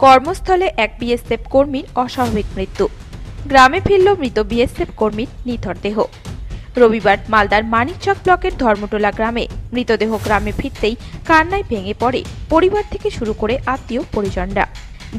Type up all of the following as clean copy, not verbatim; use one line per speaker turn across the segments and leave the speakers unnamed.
কর্মস্থলে এক বিএসএফ কর্মীর অস্বাভাবিক মৃত্যু। গ্রামে ফিরল মৃত বিএসএফ কর্মীর নিথর দেহ। রবিবার মালদার মানিকচক ব্লকের ধর্মটোলা গ্রামে মৃতদেহ গ্রামে ফিরতেই কান্নায় ভেঙে পড়ে পরিবার থেকে শুরু করে আত্মীয় পরিজনরা।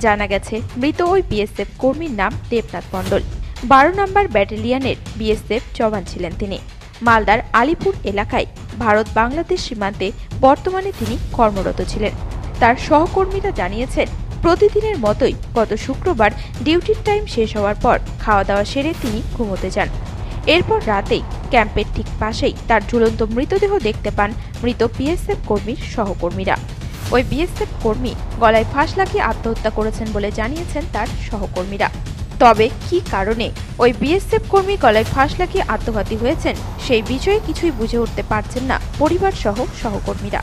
জানা গেছে, মৃত ওই বিএসএফ কর্মীর নাম দেবনাথ মণ্ডল। 12 নম্বর ব্যাটালিয়নের বিএসএফ জওয়ান ছিলেন তিনি। মালদার আলিপুর এলাকায় ভারত বাংলাদেশ সীমান্তে বর্তমানে তিনি কর্মরত ছিলেন। তার সহকর্মীরা জানিয়েছেন, প্রতিদিনের মতোই গত শুক্রবার ডিউটির টাইম শেষ হওয়ার পর খাওয়া দাওয়া সেরে তিনি ঘুমোতে যান। এরপর রাতেই ক্যাম্পের ঠিক পাশেই তার ঝুলন্ত মৃতদেহ দেখতে পান মৃত বিএসএফ কর্মীর সহকর্মীরা। ওই বিএসএফ কর্মী গলায় ফাঁস লাগিয়ে আত্মহত্যা করেছেন বলে জানিয়েছেন তার সহকর্মীরা। তবে কি কারণে ওই বিএসএফ কর্মী গলায় ফাঁস লাগিয়ে আত্মঘাতী হয়েছেন সেই বিষয়ে কিছুই বুঝে উঠতে পারছেন না পরিবার সহ সহকর্মীরা।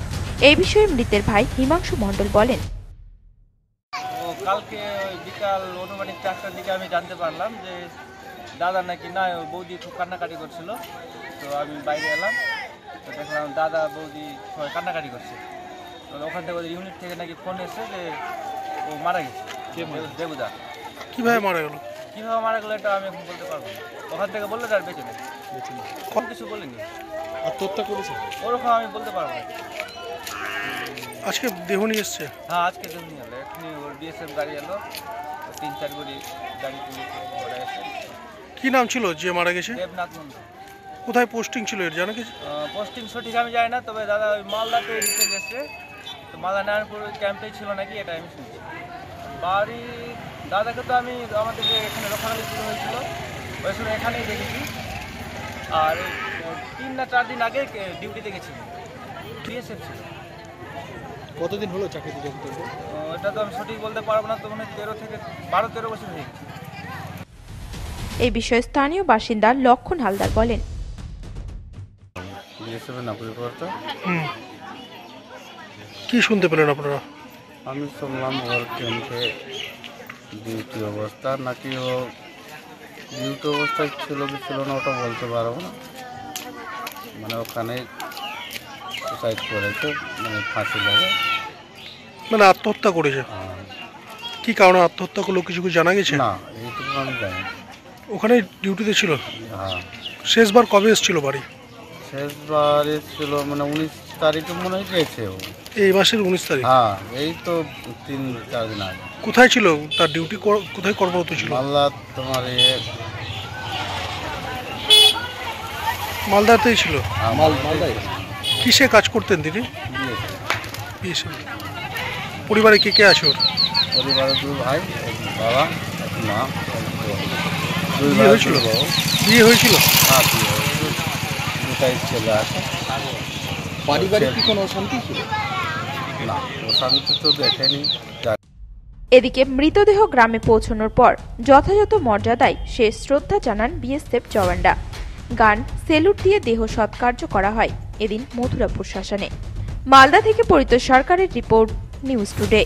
এই বিষয়ে মৃতের ভাই হিমাংশু মণ্ডল বলেন,
কালকে বিকাল অনুমানিক 4টার দিকে আমি জানতে পারলাম যে দাদা নাকি না বৌদি খুব কান্নাকাটি করছিল। তো আমি বাইরে এলাম, তো দেখলাম দাদা বৌদি সবাই কান্নাকাটি করছে। তো ওখান থেকে ওদের ইউনিট থেকে নাকি ফোন এসেছে যে ও মারা গেছে। দেবুদা
কিভাবে মারা গেল
এটা আমি এখন বলতে পারবো না। ওখান থেকে বললে তার বেঁচে নেই, কম কিছু বলিনি।
আত্মহত্যা করেছে
ওরকম আমি বলতে পারবো না।
আজকে দেহ নিয়ে এসছে?
হ্যাঁ, আজকে দেহ নিয়ে এলো। এখনই ওর বিএসএফ গাড়ি এলো, 3-4 গাড়ি ঘোড়া এসে।
কি নাম ছিল যে মারা গেছে?
দেবনাথ মণ্ডল।
কোথায় পোস্টিং ছিল এর জানা গেছে?
পোস্টিং সঠিক আমি জানি না, তবে দাদা ওই মালদাতে রিসেন্ট এসছে। তো মালদা নারায়ণপুর ক্যাম্পেই ছিল নাকি, এটা আমি শুনছি। বাড়ি দাদাকে তো আমি আমাদের যে এখানে রক্ষাকালী শুরু হয়েছিল ওই সময় এখানেই দেখেছি। আর 3 না 4 দিন আগে ডিউটিতে গেছিল, বিএসএফ ছিল।
কতদিন হলো চাকরিতে যোগ দিয়েছে?
এটা তো আমি সঠিক বলতে পারবো না, তো মনে হয় 12-13 বছর হয়ে গেছে।
এই বিষয়ে স্থানীয় বাসিন্দা লক্ষণ হালদার বলেন,
কি শুনতে পেলেন আপনারা?
আমি শুনলাম ওর ক্যাম্পে ডিউটি অবস্থা নাকি ও ডিউটি অবস্থায় ছিল কি ছিল না ওটা বলতে পারবো না। মানে ওখানে সুসাইড করেছে, মানে ফাঁসি লাগে,
মানে আত্মহত্যা করেছে। কি কারণে আত্মহত্যা করলো কিছু জানা গেছে?
না, এইটুকু আমি জানি।
ওখানে ডিউটিতে ছিল?
হ্যাঁ।
শেষবার কবে এসেছিল বাড়ি?
শেষবার এসেছিল মানে 19 তারিখে মনে হয় গেছে ও।
এই মাসের 19 তারিখ?
হ্যাঁ, এই তো 3-4 দিন আগে।
কোথায় ছিল তার ডিউটি? কোথায় কর্মরত ছিল?
মালদা, তোমার
মালদাতেই ছিল?
মালদায়।
কিসে কাজ করতেন তিনি? বিএসএফ। পরিবারে কে কে আছে ওর?
পরিবারে 2 ভাই, এক বাবা, এক মা,
বিয়ে হয়েছিল? বিয়ে হয়েছিল?
হ্যাঁ, বিয়ে হয়েছিল। 2টাই ছেলে আছে।
পারিবারিক কি কোনো অশান্তি ছিল?
না, অশান্তি তো দেখেনি।
এদিকে মৃতদেহ গ্রামে পৌঁছানোর পর যথাযথ মর্যাদায় শেষ শ্রদ্ধা জানান বিএসএফ জওয়ানরা। গান, সেলুট দিয়ে দেহ সৎকার্য করা হয় এদিন মথুরাপুর শ্মশানে। মালদা থেকে পরিতোষ সরকারের রিপোর্ট, নিউজ টুডে।